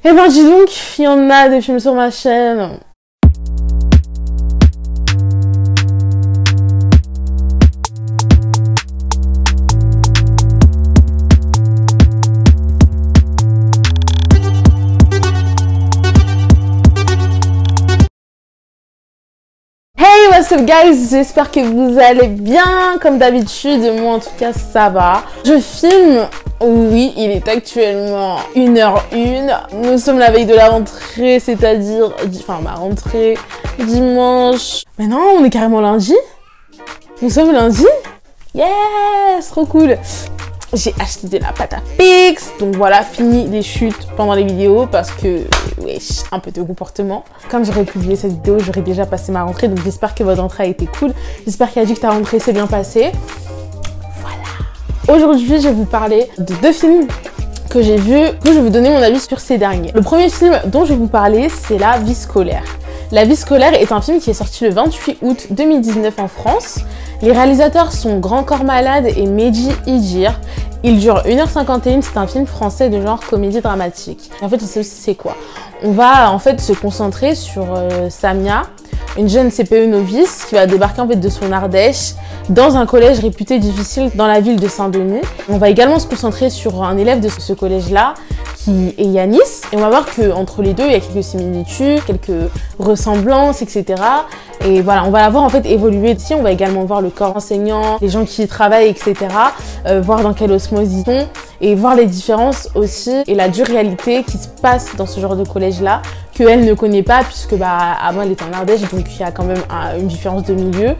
Eh ben dis donc, il y en a des films sur ma chaîne. Hey, what's up guys, j'espère que vous allez bien, comme d'habitude, moi en tout cas ça va. Je filme, oui, il est actuellement 1h01, nous sommes la veille de la rentrée, c'est-à-dire, enfin ma rentrée, dimanche. Mais non, on est carrément lundi. Nous sommes lundi. Yes, trop cool. J'ai acheté de la pâte à pix, donc voilà, fini les chutes pendant les vidéos parce que, wesh, un peu de comportement. Quand j'aurais publié cette vidéo, j'aurais déjà passé ma rentrée, donc j'espère que votre rentrée a été cool. J'espère qu'elle a dit que ta rentrée s'est bien passée. Voilà. Aujourd'hui, je vais vous parler de 2 films que j'ai vus, que je vais vous donner mon avis sur ces derniers. Le premier film dont je vais vous parler, c'est La Vie scolaire. La Vie scolaire est un film qui est sorti le 28 août 2019 en France. Les réalisateurs sont Grand Corps Malade et Mehdi Idir. Il dure 1h51, c'est un film français de genre comédie dramatique. En fait, c'est quoi? On va en fait se concentrer sur Samia, une jeune CPE novice qui va débarquer en fait de son Ardèche dans un collège réputé difficile dans la ville de Saint-Denis. On va également se concentrer sur un élève de ce collège-là qui est Yanis, et on va voir qu'entre les deux, il y a quelques similitudes, quelques ressemblances, etc. Et voilà, on va la voir en fait évoluer. Ici, on va également voir le corps enseignant, les gens qui y travaillent, etc. Voir dans quelle osmose ils sont, et voir les différences aussi, et la dure réalité qui se passe dans ce genre de collège-là, qu'elle ne connaît pas, puisque avant elle est en Ardèche, donc il y a quand même une différence de milieu.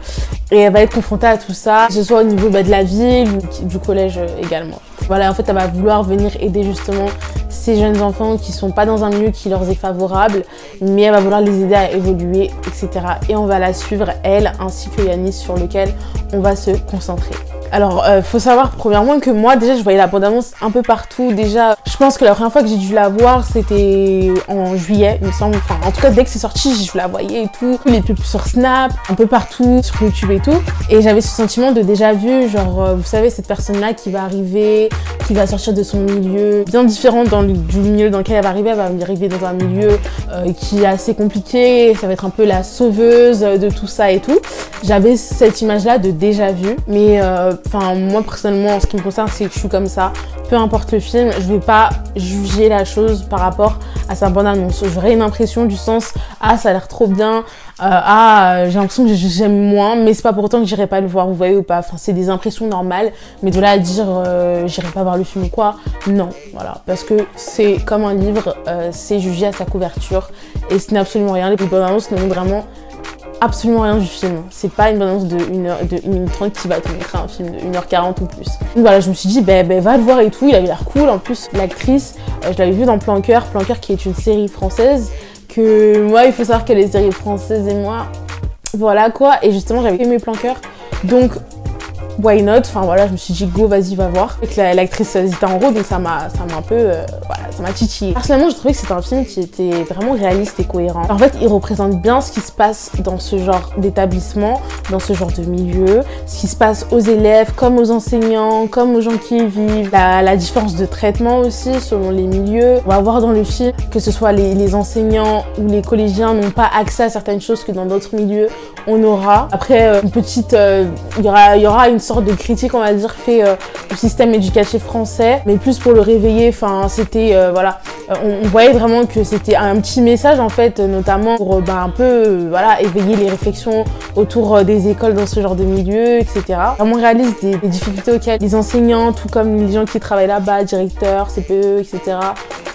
Et elle va être confrontée à tout ça, que ce soit au niveau de la ville ou du collège également. Voilà, en fait, elle va vouloir venir aider justement ces jeunes enfants qui sont pas dans un milieu qui leur est favorable, mais elle va vouloir les aider à évoluer, etc. Et on va la suivre, elle, ainsi que Yanis, sur lequel on va se concentrer. Alors, faut savoir premièrement que moi, déjà, je voyais la bande-annonce un peu partout. Déjà, je pense que la première fois que j'ai dû la voir, c'était en juillet, il me semble. Enfin, en tout cas, dès que c'est sorti, je la voyais et tout. Les pubs sur Snap, un peu partout, sur YouTube et tout. Et j'avais ce sentiment de déjà vu, genre, vous savez, cette personne-là qui va arriver, qui va sortir de son milieu, bien différent du milieu dans lequel elle va arriver dans un milieu qui est assez compliqué. Ça va être un peu la sauveuse de tout ça et tout. J'avais cette image-là de déjà vu, mais enfin, moi personnellement, en ce qui me concerne, c'est que je suis comme ça. Peu importe le film, je vais pas juger la chose par rapport à sa bande-annonce. J'aurais une impression du sens « Ah, ça a l'air trop bien », j'ai l'impression que j'aime moins, mais c'est pas pour autant que j'irai pas le voir, vous voyez ou pas. Enfin, c'est des impressions normales, mais de là à dire j'irai pas voir le film ou quoi, non, voilà. Parce que c'est comme un livre, c'est jugé à sa couverture, et ce n'est absolument rien. Les bandes-annonces ne montrent vraiment absolument rien du film. C'est pas une bande-annonce de 1 minute 30 qui va te montrer un film de 1h40 ou plus. Donc voilà, je me suis dit, va le voir et tout, il avait l'air cool. En plus, l'actrice, je l'avais vue dans Plan Cœur qui est une série française, que moi, il faut savoir que les séries françaises et moi, voilà quoi. Et justement, j'avais aimé Plan Cœur, donc why not? Enfin voilà, je me suis dit go, vas-y, va voir. L'actrice Zita Enro, donc ça m'a un peu, voilà, ça m'a titillé. Personnellement, je trouvais que c'était un film qui était vraiment réaliste et cohérent. En fait, il représente bien ce qui se passe dans ce genre d'établissement, dans ce genre de milieu, ce qui se passe aux élèves, comme aux enseignants, comme aux gens qui y vivent, la différence de traitement aussi selon les milieux. On va voir dans le film que ce soit les enseignants ou les collégiens n'ont pas accès à certaines choses que dans d'autres milieux on aura. Après, une petite, il y aura une sorte de critique, on va dire, fait au système éducatif français, mais plus pour le réveiller. Enfin, c'était voilà, on voyait vraiment que c'était un petit message en fait, notamment pour un peu voilà, éveiller les réflexions autour des écoles dans ce genre de milieu, etc. Vraiment réaliste des difficultés auxquelles les enseignants, tout comme les gens qui travaillent là-bas, directeurs, CPE, etc.,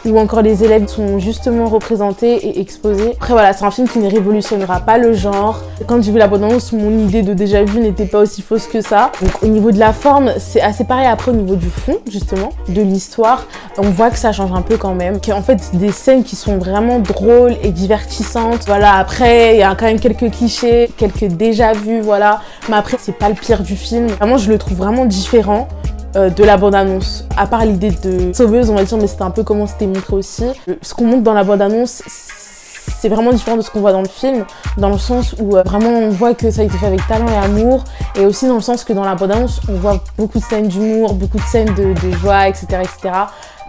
ou encore les élèves sont justement représentés et exposés. Après voilà, c'est un film qui ne révolutionnera pas le genre. Quand j'ai vu la bande-annonce, mon idée de déjà vu n'était pas aussi fausse que ça. Donc au niveau de la forme, c'est assez pareil. Après au niveau du fond, justement, de l'histoire, on voit que ça change un peu quand même. En fait, des scènes qui sont vraiment drôles et divertissantes. Voilà, après, il y a quand même quelques clichés, quelques déjà vus, voilà. Mais après, c'est pas le pire du film. Vraiment, je le trouve vraiment différent de la bande-annonce. À part l'idée de sauveuse, on va dire, mais c'était un peu comment c'était montré aussi. Ce qu'on montre dans la bande-annonce, c'est vraiment différent de ce qu'on voit dans le film, dans le sens où vraiment on voit que ça a été fait avec talent et amour, et aussi dans le sens que dans la bande-annonce, on voit beaucoup de scènes d'humour, beaucoup de scènes de joie, etc., etc.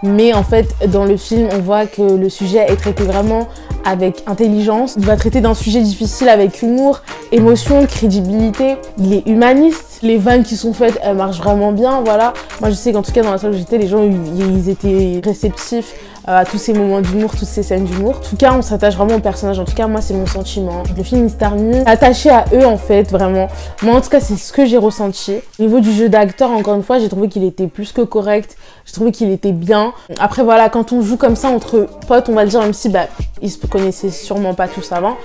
mais en fait dans le film on voit que le sujet est traité vraiment avec intelligence. Il va traiter d'un sujet difficile avec humour, émotion, crédibilité. Il est humaniste. Les vannes qui sont faites, elles marchent vraiment bien, voilà. Moi je sais qu'en tout cas dans la salle où j'étais, les gens ils étaient réceptifs à tous ces moments d'humour, toutes ces scènes d'humour. En tout cas, on s'attache vraiment aux personnages. En tout cas, moi, c'est mon sentiment. Le film, il se termine attaché à eux, en fait, vraiment. Moi, en tout cas, c'est ce que j'ai ressenti. Au niveau du jeu d'acteur, encore une fois, j'ai trouvé qu'il était plus que correct. J'ai trouvé qu'il était bien. Après, voilà, quand on joue comme ça entre potes, on va le dire, même si bah, ils se connaissaient sûrement pas tous avant.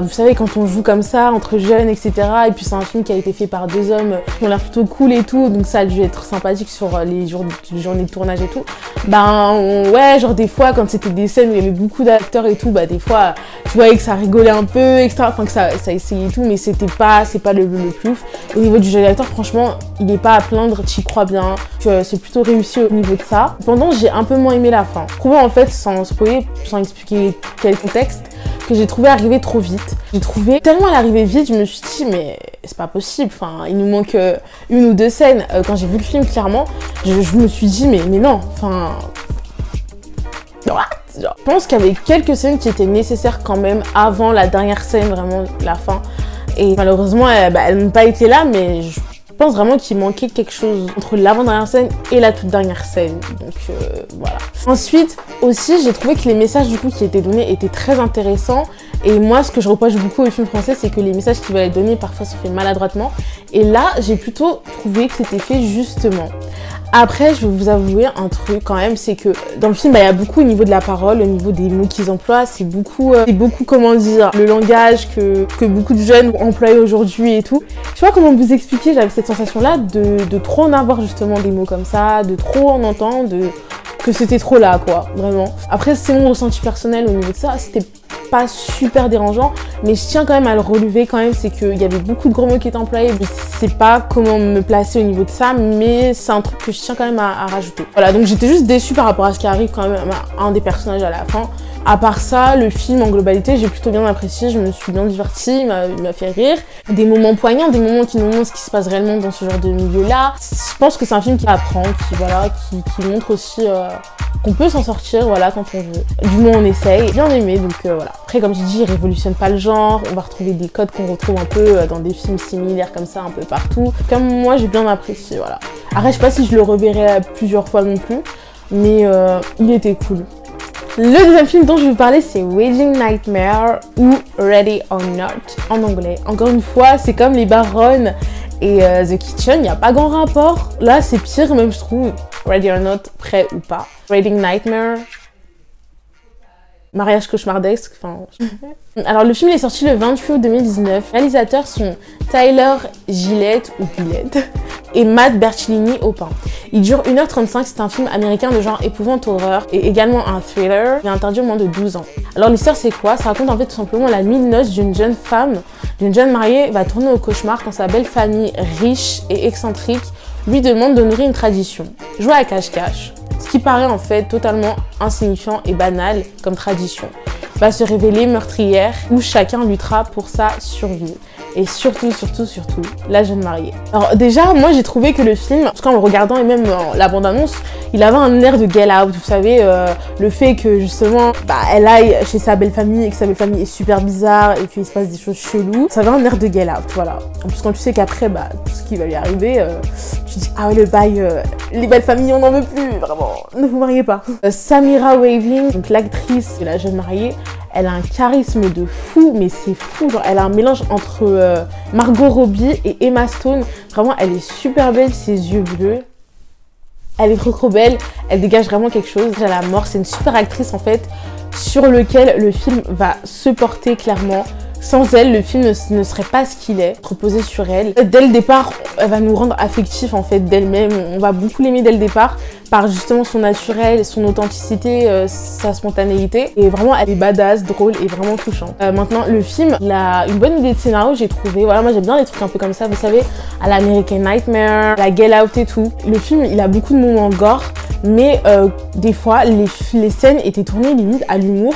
Vous savez, quand on joue comme ça, entre jeunes, etc. Et puis, c'est un film qui a été fait par deux hommes qui ont l'air plutôt cool et tout. Donc, ça a dû être sympathique sur les journées de tournage et tout. Ben, ouais, genre des fois, quand c'était des scènes où il y avait beaucoup d'acteurs et tout, bah des fois, tu voyais que ça rigolait un peu, etc. Enfin, que ça essayait tout, mais c'est pas le plus ouf. Au niveau du jeu d'acteur, franchement, il est pas à plaindre, t'y crois bien. C'est plutôt réussi au niveau de ça. Cependant, j'ai un peu moins aimé la fin. Je trouvais en fait, sans spoiler, sans expliquer quel contexte, que j'ai trouvé arriver trop vite. J'ai trouvé tellement elle arrivait vite, je me suis dit mais c'est pas possible, enfin il nous manque une ou deux scènes. Quand j'ai vu le film clairement, je me suis dit mais non, enfin what? Je pense qu'il y avait quelques scènes qui étaient nécessaires quand même avant la dernière scène, vraiment la fin. Et malheureusement elles n'ont pas été là, mais je pense vraiment qu'il manquait quelque chose entre l'avant-dernière scène et la toute dernière scène. Donc voilà. Ensuite aussi j'ai trouvé que les messages du coup qui étaient donnés étaient très intéressants. Et moi ce que je reproche beaucoup aux films français, c'est que les messages qui veulent être donnés parfois sont faits maladroitement. Et là j'ai plutôt trouvé que c'était fait justement. Après, je vais vous avouer un truc quand même, c'est que dans le film, il y a beaucoup au niveau de la parole, au niveau des mots qu'ils emploient, c'est beaucoup, comment dire, le langage que beaucoup de jeunes emploient aujourd'hui et tout. Je sais pas comment vous expliquer, j'avais cette sensation-là de trop en avoir justement des mots comme ça, de trop en entendre, que c'était trop là, quoi, vraiment. Après, c'est mon ressenti personnel au niveau de ça, c'était pas super dérangeant, mais je tiens quand même à le relever quand même, c'est qu'il y avait beaucoup de gros mots qui étaient employés. Je sais pas comment me placer au niveau de ça, mais c'est un truc que je tiens quand même à rajouter. Voilà, donc j'étais juste déçue par rapport à ce qui arrive quand même à un des personnages à la fin. À part ça, le film en globalité, j'ai plutôt bien apprécié, je me suis bien divertie, il m'a fait rire. Des moments poignants, des moments qui nous montrent ce qui se passe réellement dans ce genre de milieu-là. Je pense que c'est un film qui apprend, qui montre aussi qu'on peut s'en sortir, voilà, quand on veut. Du moins on essaye, bien aimé, donc voilà. Après, comme je dis, il révolutionne pas le genre, on va retrouver des codes qu'on retrouve un peu dans des films similaires comme ça, un peu partout. Comme moi, j'ai bien apprécié, voilà. Après, je sais pas si je le reverrai plusieurs fois non plus, mais il était cool. Le deuxième film dont je vais vous parler, c'est Wedding Nightmare ou Ready or Not en anglais. Encore une fois, c'est comme Les Baronnes et The Kitchen, il n'y a pas grand rapport. Là, c'est pire même, je trouve. Ready or Not, prêt ou pas. Wedding Nightmare, mariage cauchemardesque, enfin... Alors, le film est sorti le 28 août 2019. Les réalisateurs sont Tyler Gillett ou Gillett et Matt Bertolini au pain. Il dure 1h35, c'est un film américain de genre épouvante-horreur et également un thriller. Il est interdit au moins de 12 ans. Alors l'histoire c'est quoi? Ça raconte en fait tout simplement la nuit de noces d'une jeune femme, d'une jeune mariée va tourner au cauchemar quand sa belle famille riche et excentrique lui demande d'honorer une tradition. Jouer à cache-cache, ce qui paraît en fait totalement insignifiant et banal comme tradition, va se révéler meurtrière où chacun luttera pour sa survie. Et surtout, la jeune mariée. Alors déjà, moi j'ai trouvé que le film, en tout cas en le regardant et même la bande-annonce, il avait un air de Get Out, vous savez, le fait que justement, elle aille chez sa belle famille et que sa belle famille est super bizarre et qu'il se passe des choses cheloues, ça avait un air de Get Out, voilà. En plus quand tu sais qu'après, tout ce qui va lui arriver, tu te dis, ah ouais le bail, les belles familles on n'en veut plus, vraiment, ne vous mariez pas. Samira Weaving, donc l'actrice de la jeune mariée, elle a un charisme de fou, mais c'est fou, genre elle a un mélange entre Margot Robbie et Emma Stone. Vraiment, elle est super belle, ses yeux bleus. Elle est trop belle, elle dégage vraiment quelque chose. À la mort, c'est une super actrice en fait, sur lequel le film va se porter clairement. Sans elle, le film ne serait pas ce qu'il est, reposé sur elle. Dès le départ, elle va nous rendre affectifs en fait d'elle-même. On va beaucoup l'aimer dès le départ par justement son naturel, son authenticité, sa spontanéité. Et vraiment, elle est badass, drôle et vraiment touchante. Maintenant, le film, il a une bonne idée de scénario, j'ai trouvé. Voilà, moi j'aime bien les trucs un peu comme ça, vous savez, à l'American Nightmare, la Get Out et tout. Le film, il a beaucoup de moments gore, mais des fois, les scènes étaient tournées limite à l'humour.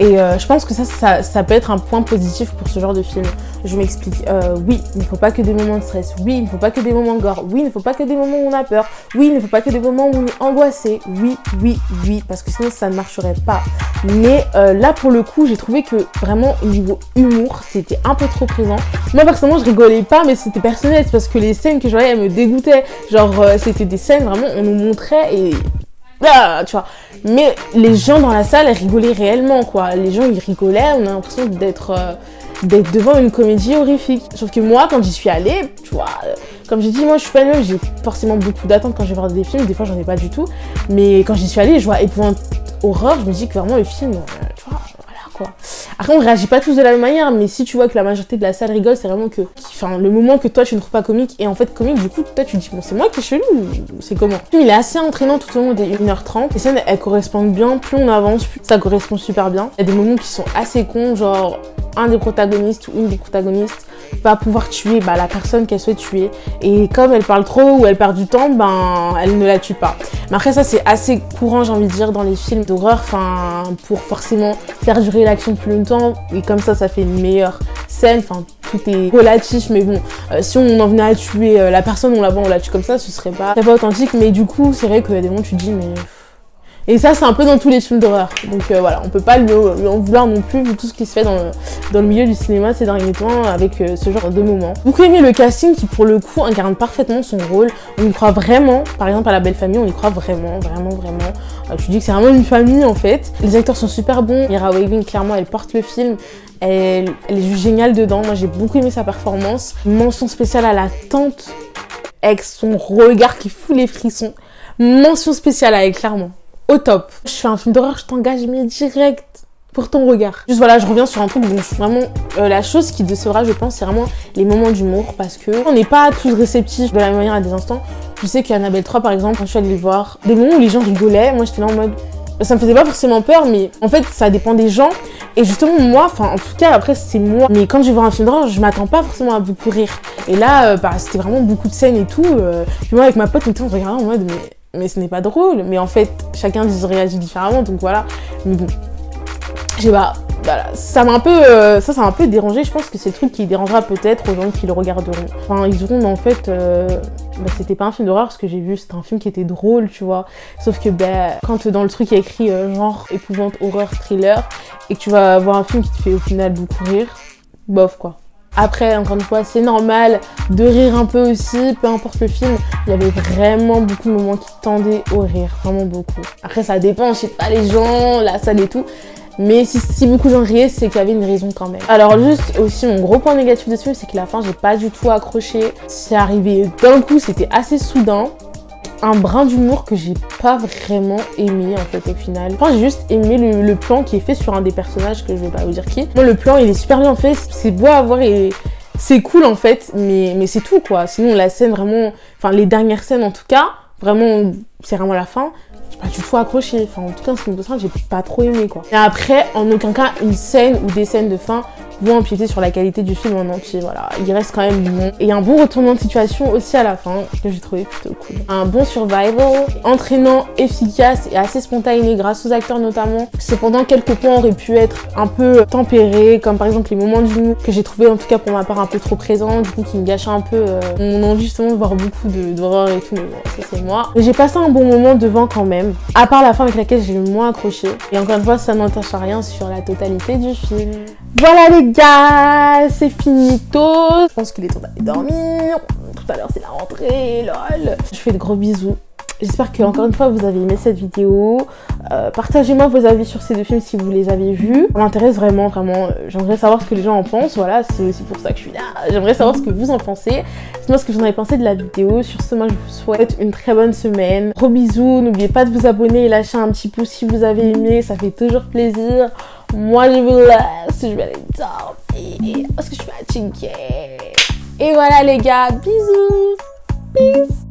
Et je pense que ça peut être un point positif pour ce genre de film. Je m'explique. Oui, il ne faut pas que des moments de stress. Oui, il ne faut pas que des moments gore. Oui, il ne faut pas que des moments où on a peur. Oui, il ne faut pas que des moments où on est angoissé. Oui, oui, oui, parce que sinon ça ne marcherait pas. Mais là, pour le coup, j'ai trouvé que vraiment au niveau humour, c'était un peu trop présent. Moi, personnellement, je rigolais pas, mais c'était personnel. C'est parce que les scènes que je voyais, elles me dégoûtaient. Genre, c'était des scènes, vraiment, on nous montrait et... Ah, tu vois, mais les gens dans la salle rigolaient réellement, quoi. Les gens ils rigolaient, on a l'impression d'être devant une comédie horrifique. Sauf que moi, quand j'y suis allée, tu vois, comme j'ai dit, moi je suis pas une meuf, j'ai forcément beaucoup d'attentes quand je vais voir des films, des fois j'en ai pas du tout. Mais quand j'y suis allée, je vois épouvante horreur, je me dis que vraiment le film, tu vois, voilà quoi. Après on réagit pas tous de la même manière, mais si tu vois que la majorité de la salle rigole, c'est vraiment que, enfin, le moment que toi tu ne trouves pas comique, et en fait comique, du coup toi tu te dis bon c'est moi qui est chelou, ou c'est comment. Le film il est assez entraînant tout au long des 1h30, les scènes elles correspondent bien, plus on avance, plus ça correspond super bien. Il y a des moments qui sont assez cons, genre un des protagonistes ou une des protagonistes va pouvoir tuer la personne qu'elle souhaite tuer, et comme elle parle trop ou elle perd du temps, elle ne la tue pas. Mais après ça c'est assez courant, j'ai envie de dire, dans les films d'horreur, enfin pour forcément faire durer l'action plus longtemps, et comme ça fait une meilleure scène, enfin tout est relatif, mais bon, si on en venait à tuer la personne, on la tue comme ça, ce serait pas authentique. Mais du coup c'est vrai qu'il y a des moments où tu te dis mais... Et ça c'est un peu dans tous les films d'horreur, donc voilà, on peut pas lui en vouloir non plus vu tout ce qui se fait dans le milieu du cinéma ces derniers temps avec ce genre de moments. Beaucoup aimé le casting qui pour le coup incarne parfaitement son rôle, on y croit vraiment, par exemple à La Belle Famille on y croit vraiment. Tu dis que c'est vraiment une famille en fait. Les acteurs sont super bons, Mira Waving clairement elle porte le film, elle est juste géniale dedans, moi j'ai beaucoup aimé sa performance. Mention spéciale à la tante avec son regard qui fout les frissons, mention spéciale à elle clairement. Au top. Je fais un film d'horreur, je t'engage mais direct pour ton regard. Juste voilà, je reviens sur un truc, donc vraiment la chose qui décevra je pense c'est vraiment les moments d'humour, parce que on n'est pas tous réceptifs de la même manière à des instants. Je sais qu'Annabelle 3 par exemple, quand je suis allée les voir, des moments où les gens rigolaient, moi j'étais là en mode... Ça me faisait pas forcément peur, mais en fait ça dépend des gens. Et justement moi, enfin en tout cas après c'est moi, mais quand je vais voir un film d'horreur je m'attends pas forcément à beaucoup rire. Et là c'était vraiment beaucoup de scènes et tout, puis moi avec ma pote on se regardait en mode mais ce n'est pas drôle, mais en fait chacun réagit différemment, donc voilà. Mais bon, je sais pas, voilà, ça m'a un peu ça m'a un peu dérangé. Je pense que c'est le truc qui dérangera peut-être aux gens qui le regarderont. Enfin ils diront mais en fait c'était pas un film d'horreur, ce que j'ai vu c'était un film qui était drôle, tu vois. Sauf que quand dans le truc il y a écrit genre épouvante, horreur, thriller, et que tu vas voir un film qui te fait au final beaucoup rire, bof quoi. Après, encore une fois, c'est normal de rire un peu aussi, peu importe le film. Il y avait vraiment beaucoup de moments qui tendaient au rire, vraiment beaucoup. Après, ça dépend, je sais pas, les gens, la salle et tout. Mais si beaucoup de gens riaient, c'est qu'il y avait une raison quand même. Alors juste aussi, mon gros point négatif de ce film, c'est que la fin, j'ai pas du tout accroché. C'est arrivé d'un coup, c'était assez soudain. Un brin d'humour que j'ai pas vraiment aimé en fait au final. Enfin j'ai juste aimé le plan qui est fait sur un des personnages que je vais pas vous dire qui. Moi le plan il est super bien fait, c'est beau à voir et c'est cool en fait, mais c'est tout quoi. Sinon la scène vraiment, enfin les dernières scènes en tout cas, vraiment c'est vraiment la fin. J'ai pas du tout accroché, enfin en tout cas en ce qui me concerne j'ai pas trop aimé quoi. Et après en aucun cas une scène ou des scènes de fin vont empiéter sur la qualité du film en entier, voilà. Il reste quand même bon. Et un bon retournement de situation aussi à la fin, que j'ai trouvé plutôt cool. Un bon survival, entraînant, efficace et assez spontané grâce aux acteurs notamment. Cependant, quelques points auraient pu être un peu tempérés, comme par exemple les moments d'humour que j'ai trouvé en tout cas pour ma part un peu trop présents, du coup qui me gâchaient un peu mon envie justement de voir beaucoup d'horreur et tout, mais bon, ça c'est moi. J'ai passé un bon moment devant quand même, à part la fin avec laquelle j'ai le moins accroché. Et encore une fois, ça n'entache à rien sur la totalité du film. Voilà les gars, c'est finito. Je pense qu'il est temps d'aller dormir. Tout à l'heure c'est la rentrée, lol. Je fais de gros bisous. J'espère que encore une fois vous avez aimé cette vidéo. Partagez-moi vos avis sur ces deux films si vous les avez vus. Ça m'intéresse vraiment. J'aimerais savoir ce que les gens en pensent. Voilà, c'est aussi pour ça que je suis là. J'aimerais savoir ce que vous en pensez. Dites-moi ce que vous en avez pensé de la vidéo. Sur ce, moi je vous souhaite une très bonne semaine. Gros bisous. N'oubliez pas de vous abonner et lâcher un petit pouce si vous avez aimé. Ça fait toujours plaisir. Moi je vous laisse. Je vais aller dormir parce que je suis fatiguée. Et voilà les gars. Bisous. Peace.